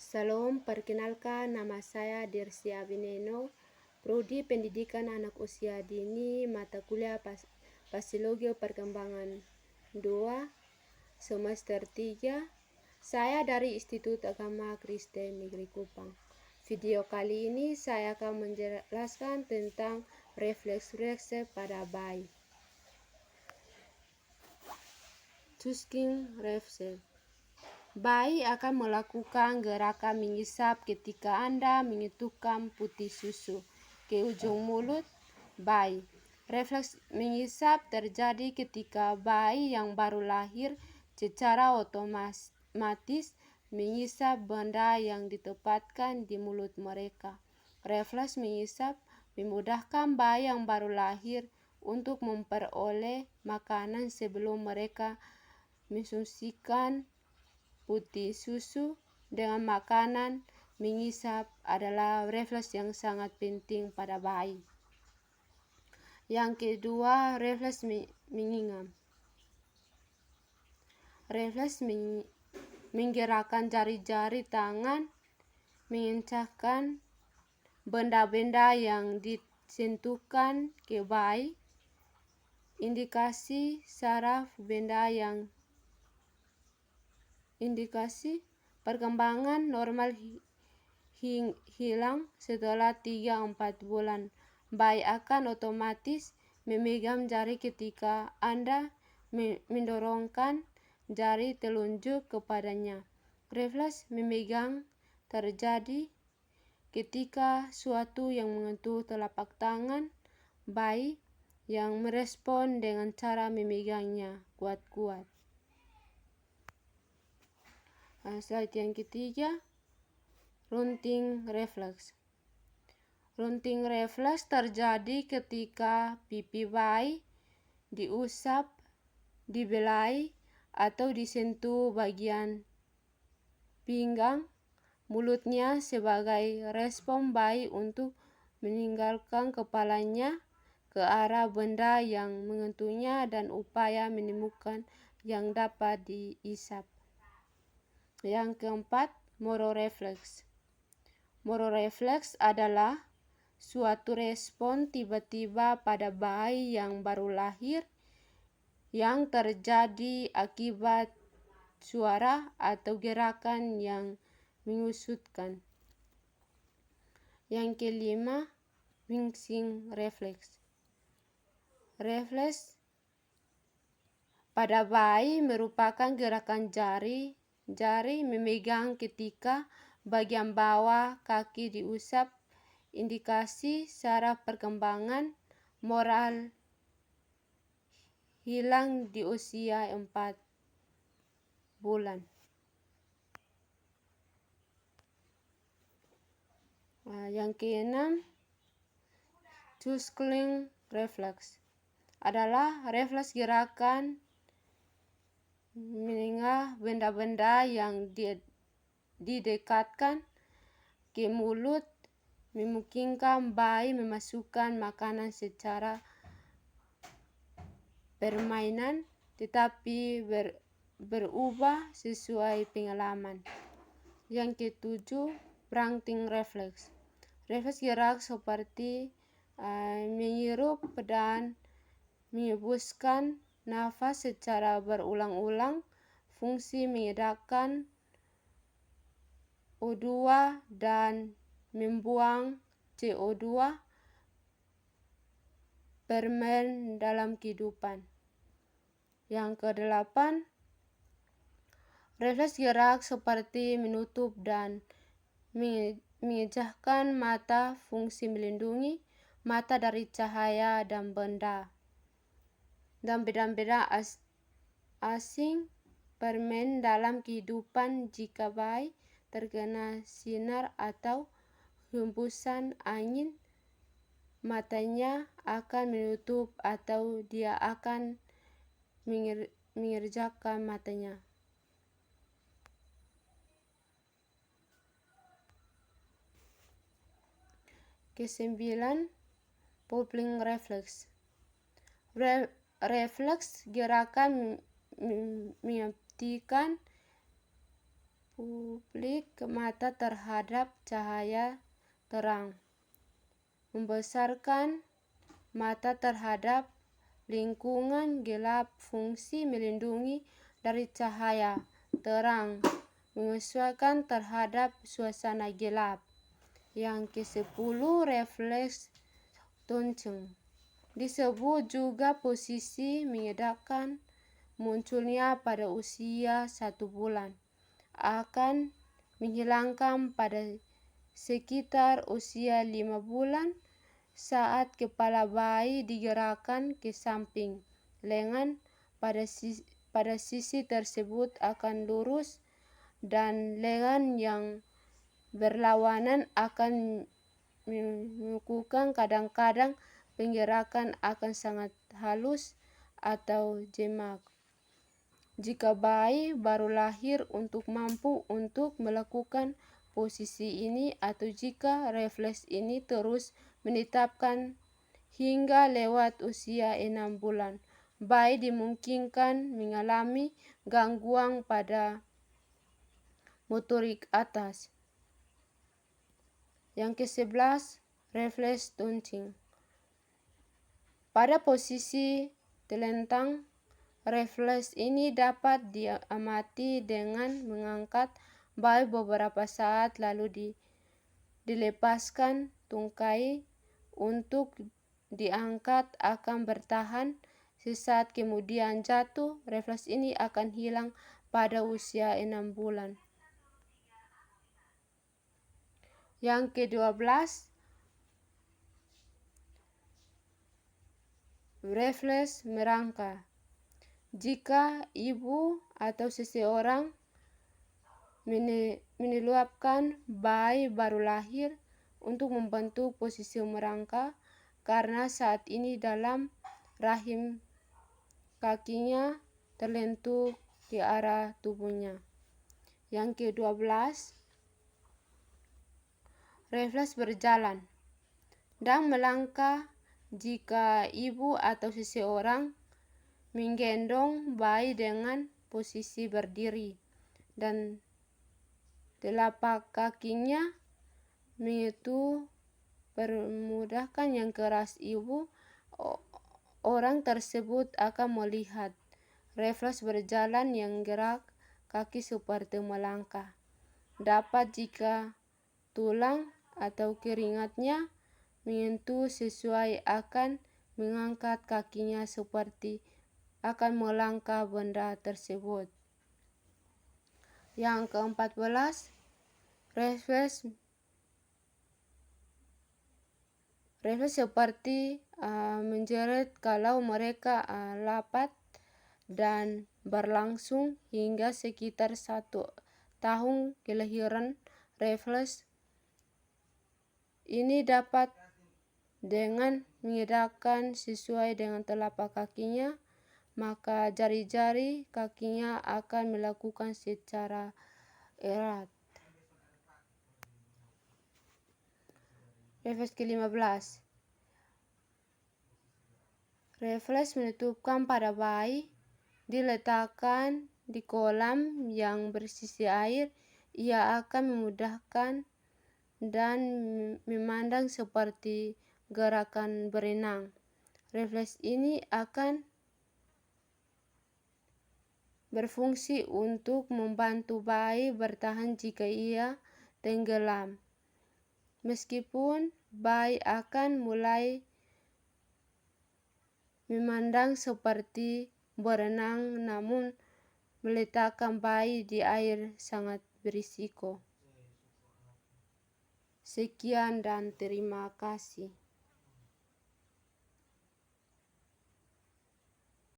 Salam, perkenalkan nama saya Dersia Abineno, Prodi Pendidikan Anak Usia Dini, mata kuliah Fasiologi Perkembangan 2, semester 3. Saya dari Institut Agama Kristen Negeri Kupang. Video kali ini saya akan menjelaskan tentang refleks pada bayi. Tusking refleks. Bayi akan melakukan gerakan mengisap ketika Anda mengetukkan putih susu ke ujung mulut bayi. Refleks mengisap terjadi ketika bayi yang baru lahir secara otomatis mengisap benda yang ditempatkan di mulut mereka. Refleks mengisap memudahkan bayi yang baru lahir untuk memperoleh makanan sebelum mereka mensumsikan putih susu dengan makanan. Mengisap adalah refleks yang sangat penting pada bayi. Yang kedua, refleks mengingat. Refleks menggerakkan jari-jari tangan, mengencangkan benda-benda yang disentuhkan ke bayi. Indikasi saraf benda yang indikasi perkembangan normal hilang setelah 3-4 bulan. Bayi akan otomatis memegang jari ketika Anda mendorongkan jari telunjuk kepadanya. Refleks memegang terjadi ketika suatu yang menyentuh telapak tangan bayi yang merespon dengan cara memegangnya kuat-kuat. Slide yang ketiga, runting refleks. Runting refleks terjadi ketika pipi bayi diusap, dibelai, atau disentuh bagian pinggang mulutnya sebagai respon bayi untuk meninggalkan kepalanya ke arah benda yang menyentuhnya dan upaya menemukan yang dapat diisap. Yang keempat, mororefleks. Mororefleks adalah suatu respon tiba-tiba pada bayi yang baru lahir yang terjadi akibat suara atau gerakan yang mengusutkan. Yang kelima, wincing refleks. Refleks pada bayi merupakan gerakan jari memegang ketika bagian bawah kaki diusap. Indikasi saraf perkembangan moral hilang di usia 4 bulan. Yang keenam, tuskling refleks adalah refleks gerakan menengah benda-benda yang didekatkan ke mulut, memungkinkan bayi memasukkan makanan secara permainan, tetapi berubah sesuai pengalaman. Yang ketujuh, branching refleks. Refleks gerak seperti menghirup dan mengembuskan nafas secara berulang-ulang, fungsi mengedarkan O2 dan membuang CO2, bermain dalam kehidupan. Yang kedelapan, refleks gerak seperti menutup dan mengejahkan mata, fungsi melindungi mata dari cahaya dan benda. Dan benda-benda asing bermain dalam kehidupan. Jika bayi terkena sinar atau hembusan angin, matanya akan menutup atau dia akan mengerjakan matanya. Kesembilan, popping refleks. Refleks gerakan menghentikan publik mata terhadap cahaya terang, membesarkan mata terhadap lingkungan gelap, fungsi melindungi dari cahaya terang, menyesuaikan terhadap suasana gelap. Yang ke-10, refleks tonceng. Disebut juga posisi mengedakan, munculnya pada usia 1 bulan, akan menghilangkan pada sekitar usia 5 bulan saat kepala bayi digerakkan ke samping. Lengan pada sisi tersebut akan lurus dan lengan yang berlawanan akan melakukan kadang-kadang penggerakan akan sangat halus atau jemak. Jika bayi baru lahir untuk mampu untuk melakukan posisi ini, atau jika refleks ini terus menetapkan hingga lewat usia 6 bulan, bayi dimungkinkan mengalami gangguan pada motorik atas. Yang ke-11, refleks tonceng. Pada posisi telentang, refleks ini dapat diamati dengan mengangkat bayi beberapa saat lalu dilepaskan tungkai untuk diangkat, akan bertahan sesaat kemudian jatuh. Refleks ini akan hilang pada usia 6 bulan. Yang ke-12, refleks merangkak. Jika ibu atau seseorang meneluapkan bayi baru lahir untuk membentuk posisi merangkak, karena saat ini dalam rahim kakinya terlentuk ke arah tubuhnya. Yang ke-12, refleks berjalan dan melangkah. Jika ibu atau seseorang menggendong bayi dengan posisi berdiri dan telapak kakinya menyentuh permudahan yang keras ibu, orang tersebut akan melihat refleks berjalan yang gerak kaki seperti melangkah. Dapat jika tulang atau keringatnya menyentuh sesuai akan mengangkat kakinya seperti akan melangkah benda tersebut. Yang ke-14, refleks seperti menjerit kalau mereka lapat dan berlangsung hingga sekitar 1 tahun kelahiran. Refleks ini dapat dengan mengedahkan sesuai dengan telapak kakinya, maka jari-jari kakinya akan melakukan secara erat. Refleks ke-15, refleks menutupkan pada bayi, diletakkan di kolam yang bersisi air. Ia akan memudahkan dan memandang seperti gerakan berenang. Refleks ini akan berfungsi untuk membantu bayi bertahan jika ia tenggelam. Meskipun bayi akan mulai memandang seperti berenang, namun meletakkan bayi di air sangat berisiko. Sekian dan terima kasih.